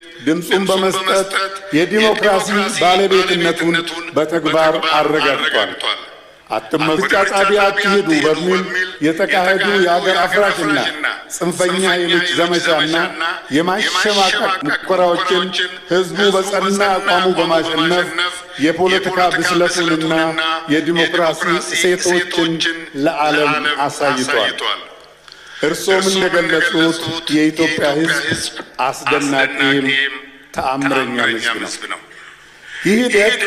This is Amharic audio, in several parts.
ድምጹን በመስጠት የዲሞክራሲ ባለቤትነቱን በተግባር አረጋግጧል። አትመጫ ጣቢያ አትሄዱ በሚል የተካሄዱ የአገር አፍራሽና ጽንፈኛ ኃይሎች ዘመቻና የማሸማቀቅ ሙከራዎችን ህዝቡ በጸና አቋሙ በማሸነፍ የፖለቲካ ብስለቱንና የዲሞክራሲ እሴቶችን ለዓለም አሳይቷል። እርሶም እንደገለጹት የኢትዮጵያ ህዝብ አስደናቂም ተአምረኛ ህዝብ ነው። ይህ ሂደት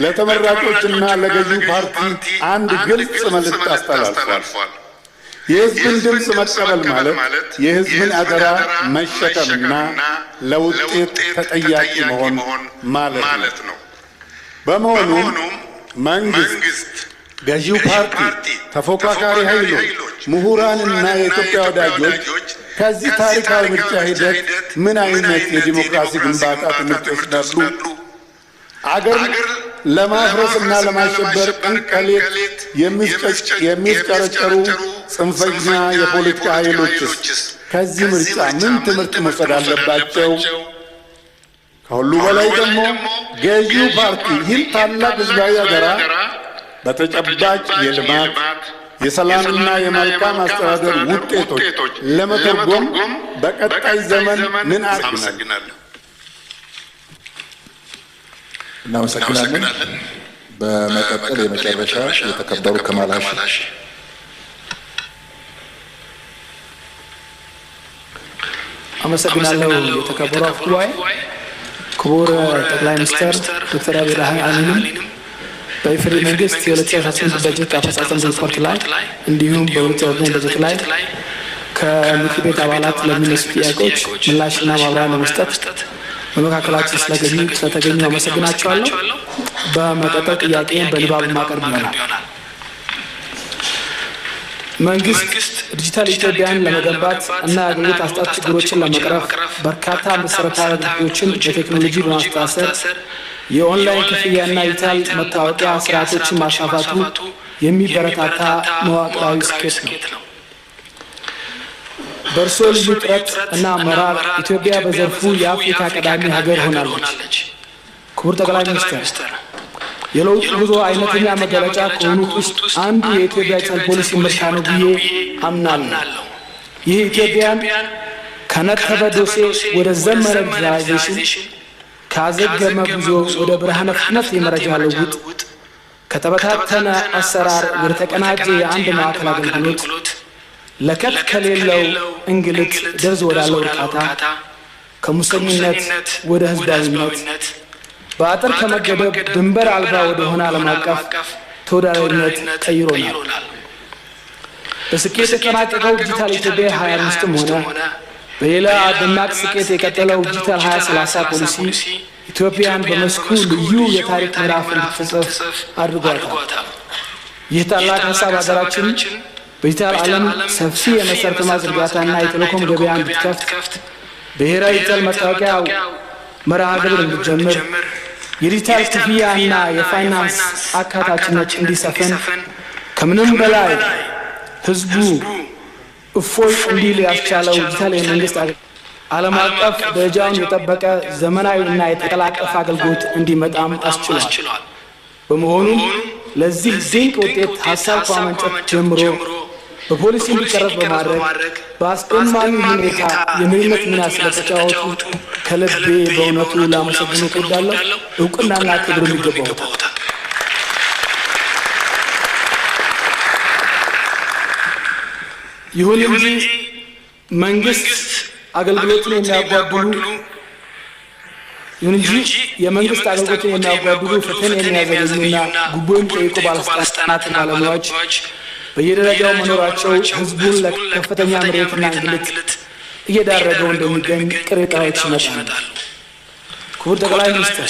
ለተመራጮችና ለገዢው ፓርቲ አንድ ግልጽ መልእክት አስተላልፏል። የህዝብን ድምፅ መቀበል ማለት የህዝብን አደራ መሸከምና ለውጤት ተጠያቂ መሆን ማለት ነው። በመሆኑም መንግስት፣ ገዢው ፓርቲ፣ ተፎካካሪ ኃይሎች፣ ምሁራንና የኢትዮጵያ ወዳጆች ከዚህ ታሪካዊ ምርጫ ሂደት ምን አይነት የዲሞክራሲ ግንባታ ትምህርት ይወስዳሉ? አገር ለማፍረስና ለማሸበር ቀን ከሌት የሚስጨረጨሩ ጽንፈኛ የፖለቲካ ኃይሎችስ ከዚህ ምርጫ ምን ትምህርት መውሰድ አለባቸው? ከሁሉ በላይ ደግሞ ገዢው ፓርቲ ይህን ታላቅ ህዝባዊ አደራ በተጨባጭ የልማት የሰላምና የመልካም አስተዳደር ውጤቶች ለመተርጎም በቀጣይ ዘመን ምን አድርገናል? እናመሰግናለን። በመቀጠል የመጨረሻ የተከበሩ ከማል ሃሺ። አመሰግናለሁ። የተከበሩ አፈ ጉባኤ፣ ክቡር ጠቅላይ ሚኒስትር ዶክተር አብይ አህመድ በኢፌዴሪ መንግስት የ2018 በጀት አፈጻጸም ሪፖርት ላይ እንዲሁም በ2019 በጀት ላይ ከምክር ቤት አባላት ለሚነሱ ጥያቄዎች ምላሽና ማብራሪያ ለመስጠት በመካከላችን ስለተገኙ አመሰግናቸዋለሁ። በመቀጠል ጥያቄን በንባብ ማቅረብ ይሆናል። መንግስት ዲጂታል ኢትዮጵያን ለመገንባት እና አገልግሎት አሰጣጥ ችግሮችን ለመቅረፍ በርካታ መሰረታዊ አገልግሎቶችን በቴክኖሎጂ በማስተሳሰር የኦንላይን ክፍያና ዲጂታል መታወቂያ ስርዓቶችን ማስፋፋቱ የሚበረታታ መዋቅራዊ ስኬት ነው። በእርሶ ልዩ ጥረት እና አመራር ኢትዮጵያ በዘርፉ የአፍሪካ ቀዳሚ ሀገር ሆናለች። ክቡር ጠቅላይ ሚኒስትር፣ የለውጥ ጉዞ አይነተኛ መገለጫ ከሆኑት ውስጥ አንዱ የኢትዮጵያ ዲጂታል ፖሊሲ ምርታ ነው ብዬ አምናለሁ። ይህ ኢትዮጵያን ከነጠበ ዶሴ ወደ ዘመነ ዲጂታላይዜሽን፣ ካዘገመ ጉዞ ወደ ብርሃነ ፍጥነት የመረጃ ልውውጥ፣ ከተበታተነ አሰራር ወደ ተቀናጀ የአንድ ማዕከል አገልግሎት፣ ለከት ከሌለው እንግልት ደርዝ ወዳለው እርካታ፣ ከሙሰኝነት ወደ ህዝባዊነት፣ በአጥር ከመገደብ ድንበር አልባ ወደ ሆነ ዓለም አቀፍ ተወዳዳሪነት ቀይሮናል። በስኬት የተጠናቀቀው ዲጂታል ኢትዮጵያ 25ም ሆነ በሌላ ደማቅ ስኬት የቀጠለው ዲጂታል 2030 ፖሊሲ ኢትዮጵያን በመስኩ ልዩ የታሪክ ምዕራፍ እንድትጽፍ አድርጓታል። ይህ ታላቅ ሀሳብ ሀገራችን በዲጂታል ዓለም ሰፊ የመሰረተ ልማት ዝርጋታና የቴሌኮም ገበያ እንድትከፍት፣ ብሔራዊ ዲጂታል መታወቂያ መርሃ ግብር እንዲጀምር፣ የዲጂታል ክፍያና የፋይናንስ አካታችነት እንዲሰፍን፣ ከምንም በላይ ህዝቡ እፎይ እንዲል ያስቻለው ዲጂታል የመንግስት ዓለም አቀፍ ደረጃውን የጠበቀ ዘመናዊና የተቀላጠፈ አገልግሎት እንዲመጣም አስችሏል። በመሆኑም ለዚህ ድንቅ ውጤት ሀሳብ ከማመንጨት ጀምሮ በፖሊሲ እንዲቀረጽ በማድረግ በአስደማሚ ሁኔታ የመሪነት ሚና ስለተጫወቱ ከልቤ በእውነቱ ላመሰግኑ እወዳለሁ። እውቅናና ክብር ይገባዎታል። ይሁን እንጂ መንግስት አገልግሎቱን የሚያጓድሉ ፍትህን የሚያዘገዩና ጉቦ የሚጠይቁ ባለስልጣናት ባለሙያዎች በየደረጃው መኖራቸው ህዝቡን ለከፍተኛ ምሬትና እንግልት እየዳረገው እንደሚገኝ ቅሬታዎች ይመጣሉ። ክቡር ጠቅላይ ሚኒስትር፣